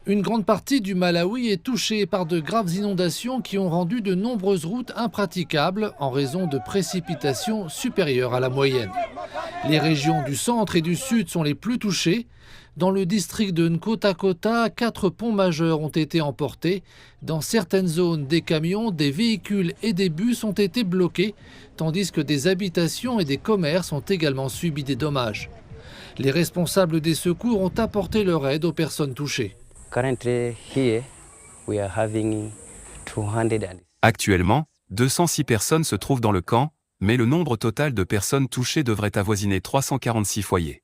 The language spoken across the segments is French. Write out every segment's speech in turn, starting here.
Une grande partie du Malawi est touchée par de graves inondations qui ont rendu de nombreuses routes impraticables en raison de précipitations supérieures à la moyenne. Les régions du centre et du sud sont les plus touchées. Dans le district de Nkota-Kota, 4 ponts majeurs ont été emportés. Dans certaines zones, des camions, des véhicules et des bus ont été bloqués, tandis que des habitations et des commerces ont également subi des dommages. Les responsables des secours ont apporté leur aide aux personnes touchées. Actuellement, 206 personnes se trouvent dans le camp, mais le nombre total de personnes touchées devrait avoisiner 346 foyers.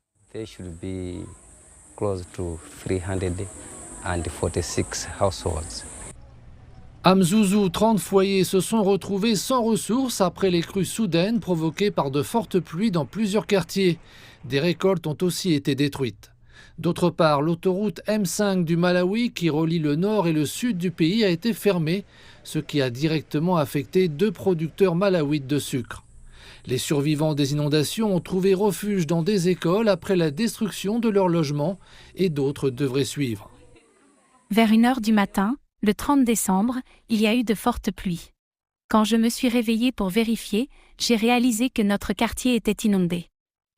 À Mzuzu, 30 foyers se sont retrouvés sans ressources après les crues soudaines provoquées par de fortes pluies dans plusieurs quartiers. Des récoltes ont aussi été détruites. D'autre part, l'autoroute M5 du Malawi qui relie le nord et le sud du pays a été fermée, ce qui a directement affecté 2 producteurs malawites de sucre. Les survivants des inondations ont trouvé refuge dans des écoles après la destruction de leurs logements et d'autres devraient suivre. Vers 1h du matin, le 30 décembre, il y a eu de fortes pluies. Quand je me suis réveillée pour vérifier, j'ai réalisé que notre quartier était inondé.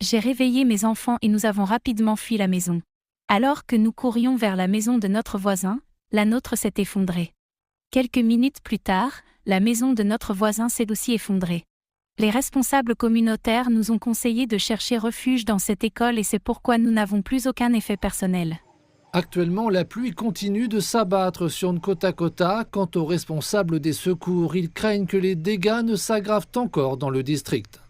J'ai réveillé mes enfants et nous avons rapidement fui la maison. Alors que nous courions vers la maison de notre voisin, la nôtre s'est effondrée. Quelques minutes plus tard, la maison de notre voisin s'est aussi effondrée. Les responsables communautaires nous ont conseillé de chercher refuge dans cette école et c'est pourquoi nous n'avons plus aucun effet personnel. Actuellement, la pluie continue de s'abattre sur Nkota-Kota. Quant aux responsables des secours, ils craignent que les dégâts ne s'aggravent encore dans le district.